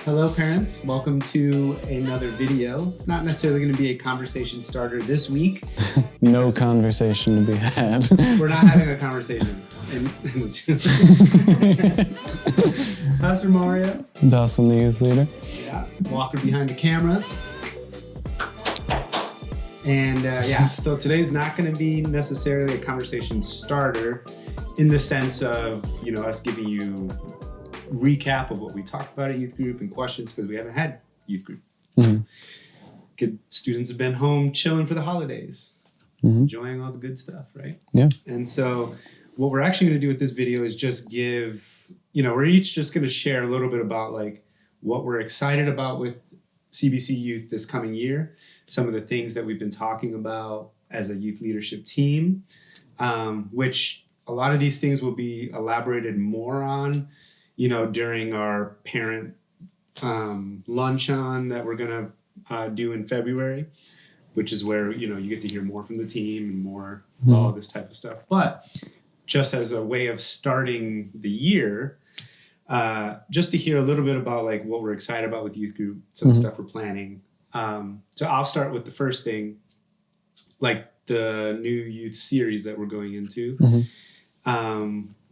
Hello parents, welcome to another video. It's not necessarily going to be a conversation starter this week. No conversation to be had. We're not having a conversation. Pastor Mario. Dawson, the youth leader. Yeah, Walker behind the cameras. And so today's not going to be necessarily a conversation starter in the sense of, us giving you recap of what we talked about at youth group and questions, because we haven't had youth group. Mm-hmm. Good students have been home chilling for the holidays, enjoying all the good stuff, right? Yeah. And so what we're actually going to do with this video is just give, we're each just going to share a little bit about like what we're excited about with CBC Youth this coming year, some of the things that we've been talking about as a youth leadership team, which a lot of these things will be elaborated more on during our parent luncheon that we're going to do in February, which is where, you get to hear more from the team and more all this type of stuff. But just as a way of starting the year, just to hear a little bit about like what we're excited about with youth group, some stuff we're planning. So I'll start with the first thing, like the new youth series that we're going into,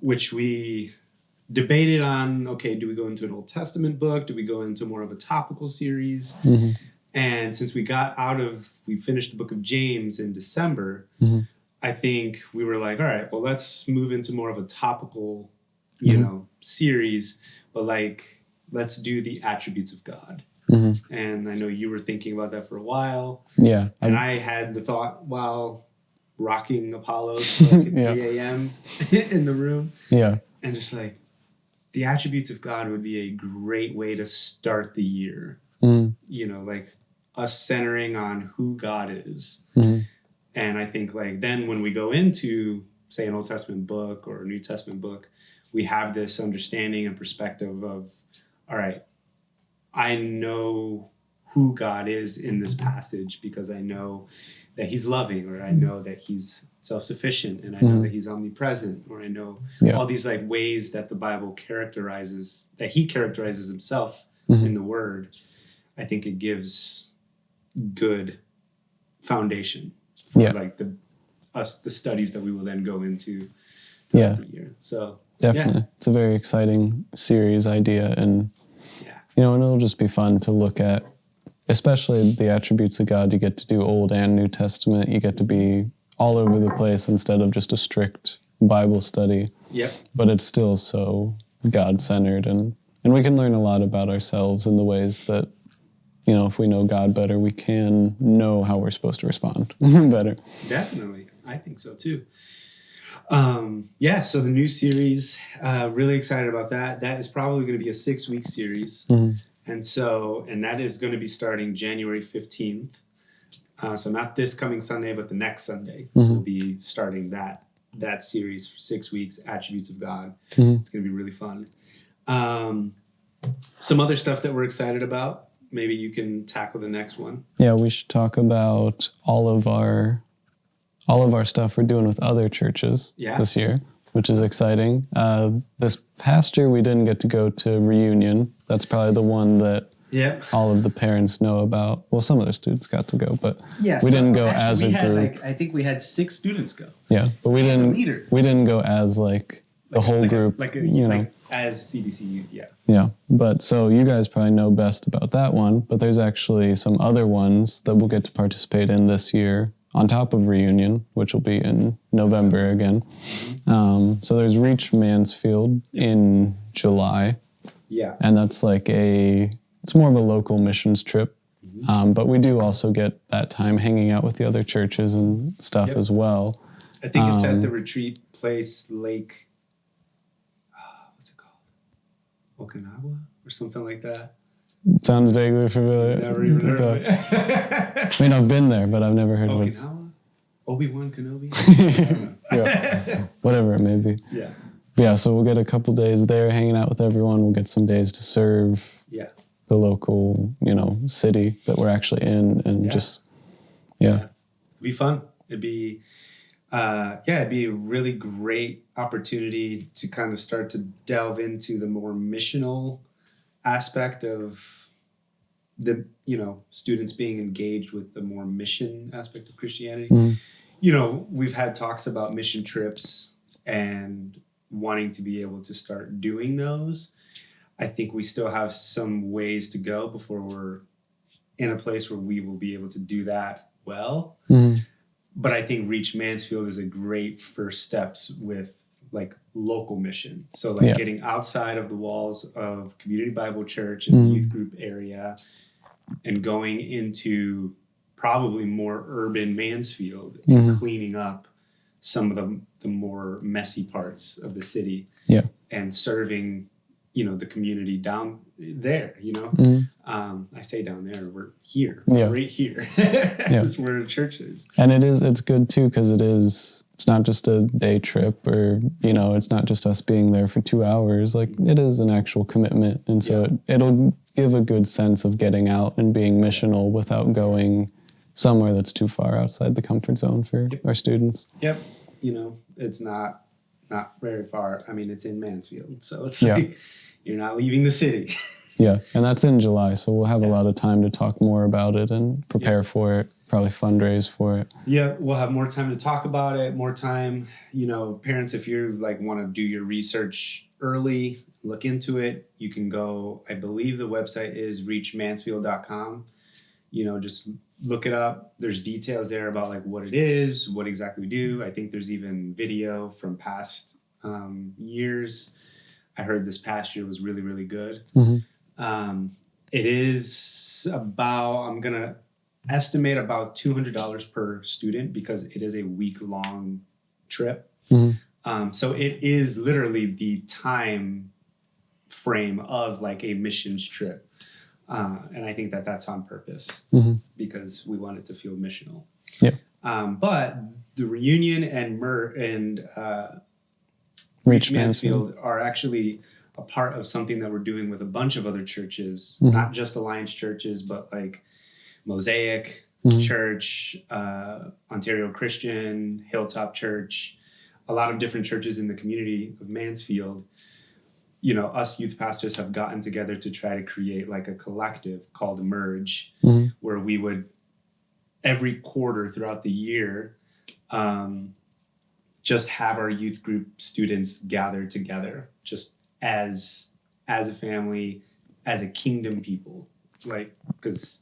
which we debated on, okay, do we go into an Old Testament book? Do we go into more of a topical series? And since we finished the book of James in December, I think we were like, all right, well, let's move into more of a topical, series, but like, let's do the attributes of God. And I know you were thinking about that for a while. Yeah. And I had the thought while rocking Apollos like at 3 a.m. in the room. Yeah. And just like, the attributes of God would be a great way to start the year. Like us centering on who God is. And I think like then when we go into, say, an Old Testament book or a New Testament book, we have this understanding and perspective of, all right, I know who God is in this passage because I know that he's loving, or I know that he's self-sufficient, and I know that he's omnipresent, or I know all these like ways that the Bible characterizes, that he characterizes himself in the word. I think it gives good foundation for like the studies that we will then go into throughout the year. So definitely. It's a very exciting series idea, and and it'll just be fun to look at, especially the attributes of God. You get to do Old and New Testament. You get to be all over the place instead of just a strict Bible study. Yep. But it's still so God-centered, and we can learn a lot about ourselves in the ways that, if we know God better, we can know how we're supposed to respond better. Definitely. I think so too. So the new series, really excited about that. That is probably going to be a 6-week series. And that is going to be starting January 15th. So not this coming Sunday, but the next Sunday, we'll be starting that series for 6 weeks, Attributes of God. It's going to be really fun. Some other stuff that we're excited about. Maybe you can tackle the next one. Yeah, we should talk about all of our stuff we're doing with other churches this year, which is exciting. This past year, we didn't get to go to Reunion. That's probably the one that all of the parents know about. Well, some of the students got to go, but we didn't go as a group. I think we had 6 students go. Yeah, but we didn't go as like the whole group, like as CBC Youth, Yeah, but so you guys probably know best about that one, but there's actually some other ones that we'll get to participate in this year on top of Reunion, which will be in November again. So there's Reach Mansfield in July. Yeah. And that's like it's more of a local missions trip. But we do also get that time hanging out with the other churches and stuff as well. I think it's at the retreat place, Lake, what's it called? Okinawa or something like that. It sounds vaguely familiar. Never even heard of it. I mean, I've been there, but I've never heard of it. Okinawa? Obi-Wan Kenobi? Whatever it may be. Yeah, so we'll get a couple days there hanging out with everyone. We'll get some days to serve the local, city that we're actually in, and just, It'd be fun. It'd be a really great opportunity to kind of start to delve into the more missional aspect of the, students being engaged with the more mission aspect of Christianity. We've had talks about mission trips and wanting to be able to start doing those. I think we still have some ways to go before we're in a place where we will be able to do that well. But I think Reach Mansfield is a great first steps with like local mission. So like getting outside of the walls of Community Bible Church and the youth group area and going into probably more urban Mansfield and cleaning up some of the more messy parts of the city and serving, the community down there, I say down there, we're here, right here. That's where the church is. And it's good too, because it's not just a day trip or, it's not just us being there for 2 hours. Like it is an actual commitment. And so it'll give a good sense of getting out and being missional without going somewhere that's too far outside the comfort zone for our students. It's not very far. I mean, it's in Mansfield. So it's like you're not leaving the city. And that's in July. So we'll have a lot of time to talk more about it and prepare for it, probably fundraise for it. Yeah, we'll have more time to talk about it, more time, parents, if you like want to do your research early, look into it, you can go, I believe the website is reachmansfield.com. Just look it up. There's details there about like what it is, what exactly we do. I think there's even video from past years. I heard this past year was really, really good. It is about, I'm going to estimate about $200 per student because it is a week-long trip. So it is literally the time frame of like a missions trip. And I think that's on purpose because we want it to feel missional. But the reunion and Reach Mansfield are actually a part of something that we're doing with a bunch of other churches, not just Alliance churches, but like Mosaic Church, Ontario Christian, Hilltop Church, a lot of different churches in the community of Mansfield. Us youth pastors have gotten together to try to create like a collective called Emerge, where we would every quarter throughout the year just have our youth group students gather together just as a family, as a kingdom people, like, because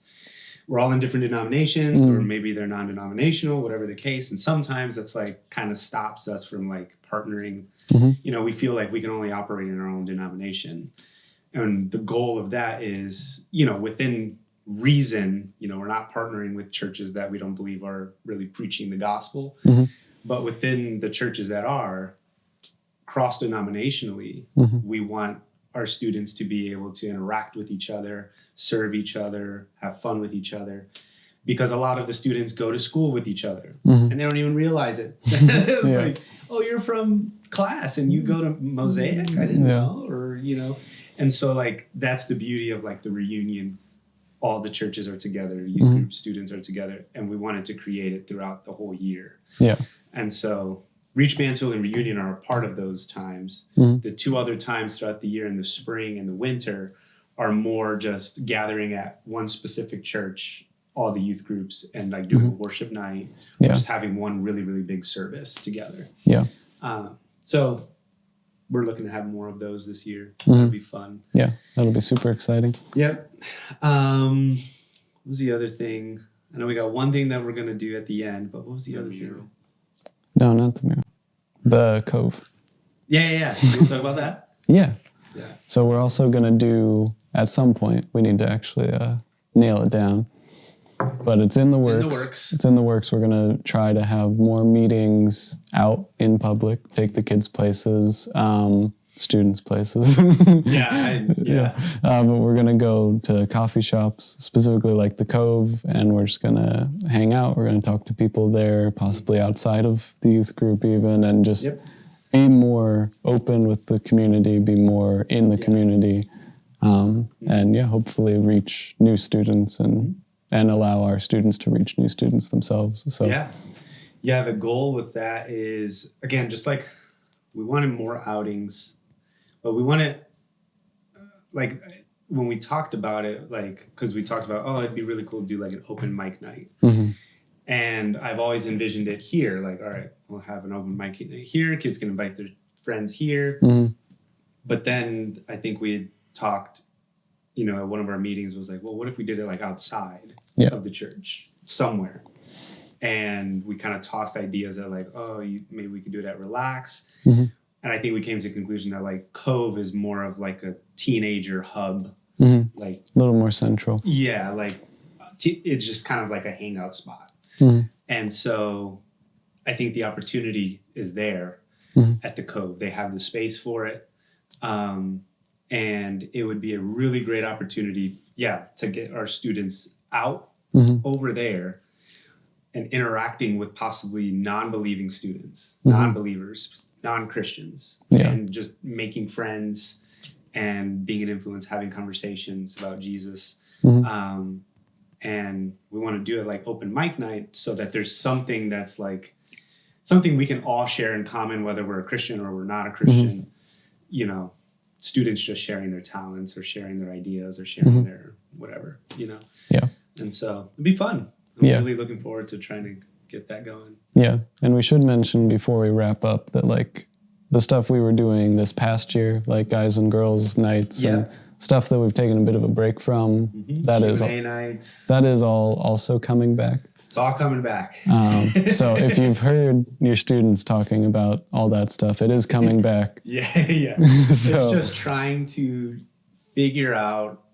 we're all in different denominations or maybe they're non-denominational, whatever the case. And sometimes that's like kind of stops us from like partnering. We feel like we can only operate in our own denomination. And the goal of that is, within reason, we're not partnering with churches that we don't believe are really preaching the gospel. But within the churches that are cross-denominationally, we want our students to be able to interact with each other, serve each other, have fun with each other. Because a lot of the students go to school with each other and they don't even realize it. It's like, oh, you're from class and you go to Mosaic? I didn't know. Or, and so like, that's the beauty of like the reunion. All the churches are together, youth group students are together, and we wanted to create it throughout the whole year. And so Reach Mansfield and Reunion are a part of those times. The two other times throughout the year in the spring and the winter are more just gathering at one specific church, all the youth groups, and like doing a worship night, or just having one really, really big service together. So we're looking to have more of those this year. That'll be fun. Yeah, that'll be super exciting. Yep. What was the other thing? I know we got one thing that we're going to do at the end, but what was the other thing? No, not the mural. The Cove. Yeah. You want to talk about that? Yeah. So we're also going to do, at some point, we need to actually nail it down. But it's in the works. It's in the works. We're going to try to have more meetings out in public, take the kids places, students places. But we're going to go to coffee shops, specifically like the Cove, and we're just going to hang out. We're going to talk to people there, possibly outside of the youth group even, and just be more open with the community, be more in the community, and hopefully reach new students and allow our students to reach new students themselves. So the goal with that is, again, just like we wanted more outings, but we wanted, like, when we talked about it, like, because we talked about, oh, it'd be really cool to do like an open mic night. And I've always envisioned it here, like, all right, we'll have an open mic night here. Kids can invite their friends here. But then I think we had talked, you know, at one of our meetings was like, well, what if we did it like outside of the church somewhere? And we kind of tossed ideas that like, oh, maybe we could do it at Relax. And I think we came to the conclusion that like Cove is more of like a teenager hub. Like a little more central. Yeah, like it's just kind of like a hangout spot. And so I think the opportunity is there at the Cove. They have the space for it. And it would be a really great opportunity, to get our students out over there and interacting with possibly non-believing students, non-believers, non-Christians, and just making friends and being an influence, having conversations about Jesus. And we want to do it like open mic night so that there's something that's like something we can all share in common, whether we're a Christian or we're not a Christian, you know, students just sharing their talents or sharing their ideas or sharing their whatever, you know? And so it'd be fun. I'm really looking forward to trying to get that going. And we should mention before we wrap up that like the stuff we were doing this past year, like guys and girls nights and stuff that we've taken a bit of a break from, that is all also coming back. It's all coming back. So if you've heard your students talking about all that stuff, it is coming back. So it's just trying to figure out,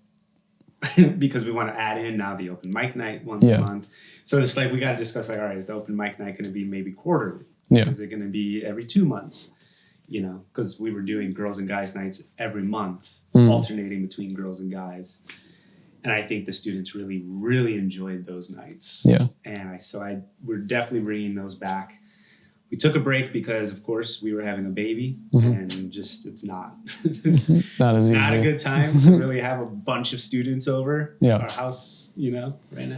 because we want to add in now the open mic night once a month. So it's like we got to discuss like, all right, is the open mic night going to be maybe quarterly? Is it going to be every 2 months? You know, because we were doing girls and guys nights every month, alternating between girls and guys. And I think the students really, really enjoyed those nights. And we're definitely bringing those back. We took a break because, of course, we were having a baby, and just it's not not as easy. Not a good time to really have a bunch of students over our house, you know, right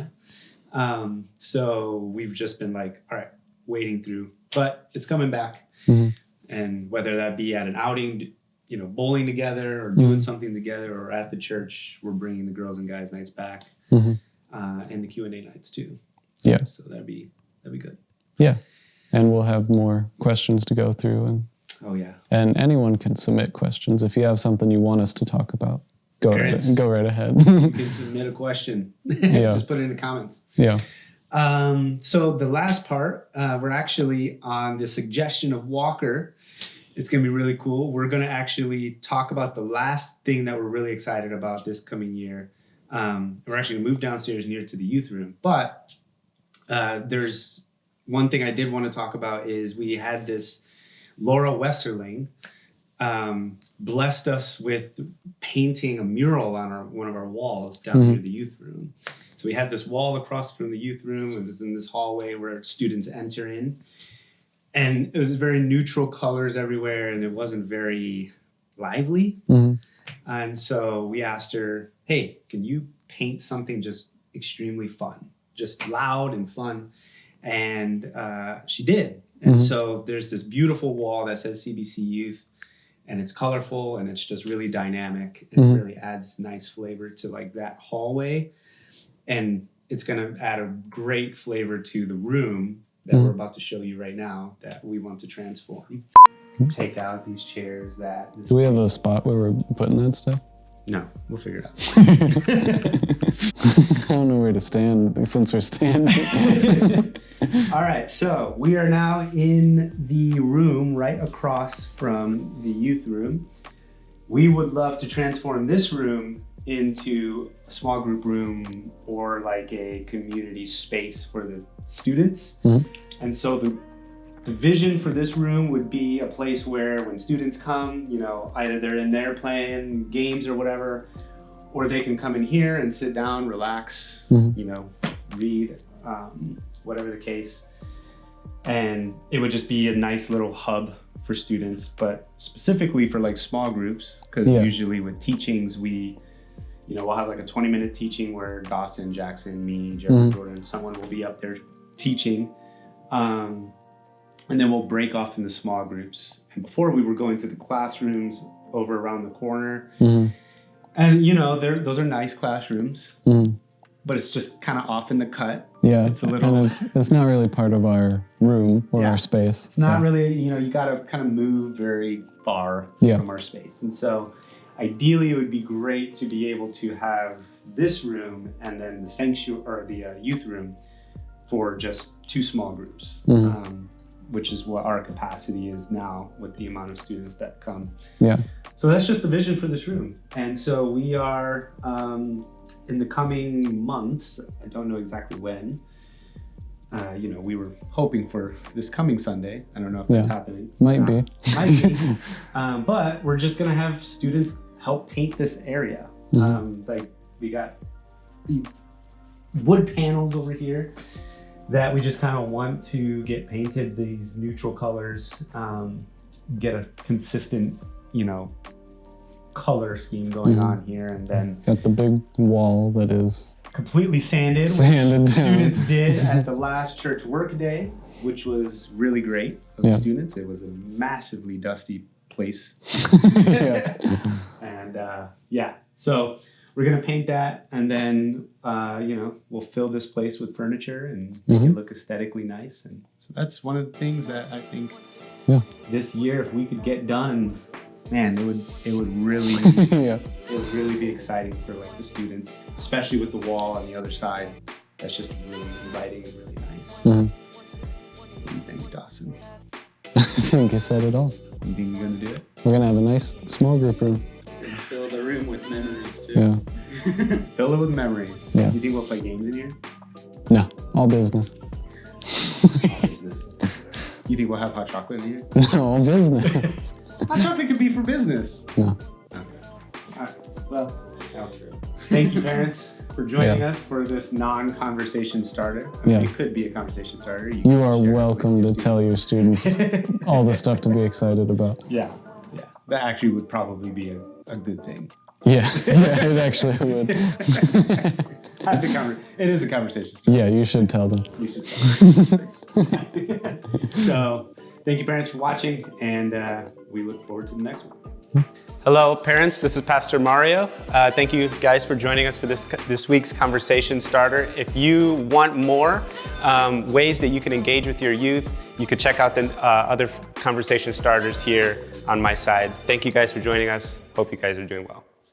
now. So we've just been like, all right, wading through, but it's coming back. And whether that be at an outing, you know, bowling together or doing something together, or at the church, we're bringing the girls and guys nights back, and the Q&A nights too. So that'd be good. And we'll have more questions to go through, and anyone can submit questions if you have something you want us to talk about. Go right ahead. You can submit a question. Just put it in the comments. So the last part, we're actually on the suggestion of Walker. It's going to be really cool. We're going to actually talk about the last thing that we're really excited about this coming year. We're actually going to move downstairs near to the youth room. But there's one thing I did want to talk about is we had this Laura Westerling blessed us with painting a mural on one of our walls down near the youth room. So we had this wall across from the youth room. It was in this hallway where students enter in. And it was very neutral colors everywhere, and it wasn't very lively. And so we asked her, hey, can you paint something just extremely fun, just loud and fun? And she did. And so there's this beautiful wall that says CBC Youth, and it's colorful, and it's just really dynamic, and it really adds nice flavor to like that hallway. And it's going to add a great flavor to the room that we're about to show you right now that we want to transform. Take out these chairs. Do we have a spot where we're putting that stuff? No, we'll figure it out. I don't know where to stand since we're standing. All right, so we are now in the room right across from the youth room. We would love to transform this room into a small group room or like a community space for the students. And so the vision for this room would be a place where when students come, you know, either they're in there playing games or whatever, or they can come in here and sit down, relax, you know, read, whatever the case. And it would just be a nice little hub for students, but specifically for like small groups, because usually with teachings, we'll have like a 20-minute teaching where Dawson, Jackson, me, Jeremy, Jordan, someone will be up there teaching. And then we'll break off into small groups. And before we were going to the classrooms over around the corner, And you know, those are nice classrooms, but it's just kind of off in the cut. Yeah, it's a little. And it's not really part of our room or our space. It's not really, you know, you got to kind of move very far from our space, and so ideally, it would be great to be able to have this room and then the sanctuary or the youth room for just 2 small groups, which is what our capacity is now with the amount of students that come. Yeah. So that's just the vision for this room. And so we are, in the coming months, I don't know exactly when, you know, we were hoping for this coming Sunday. I don't know if that's happening. Might be. Might be. But we're just gonna have students help paint this area. Like we got these wood panels over here that we just kind of want to get painted these neutral colors, get a consistent, you know, color scheme going on here, and then got the big wall that is completely sanded. Sanded down. Students did at the last church work day, which was really great for the students. It was a massively dusty place. And so we're gonna paint that, and then you know, we'll fill this place with furniture and make it look aesthetically nice. And so that's one of the things that I think this year, if we could get done, man, it would really it would really be exciting for like the students, especially with the wall on the other side. That's just really inviting and really nice. What do you think, Dawson? I think you said it all. You think you're gonna do it? We're gonna have a nice small group room. Fill the room with memories too. Yeah. Fill it with memories. Yeah. You think we'll play games in here? No, all business. Business. You think we'll have hot chocolate in here? No, all business. Hot chocolate could be for business. No. Okay. All right. Well, thank you, parents, for joining us for this non-conversation starter. I mean, it could be a conversation starter. You are welcome to tell your students all the stuff to be excited about. Yeah. That actually would probably be a good thing. Yeah, it actually would. It is a conversation starter. Yeah, you should tell them. You should tell them. So, thank you, parents, for watching, and we look forward to the next one. Hello, parents. This is Pastor Mario. Thank you guys for joining us for this week's conversation starter. If you want more ways that you can engage with your youth, you could check out the other conversation starters here on my side. Thank you guys for joining us. Hope you guys are doing well.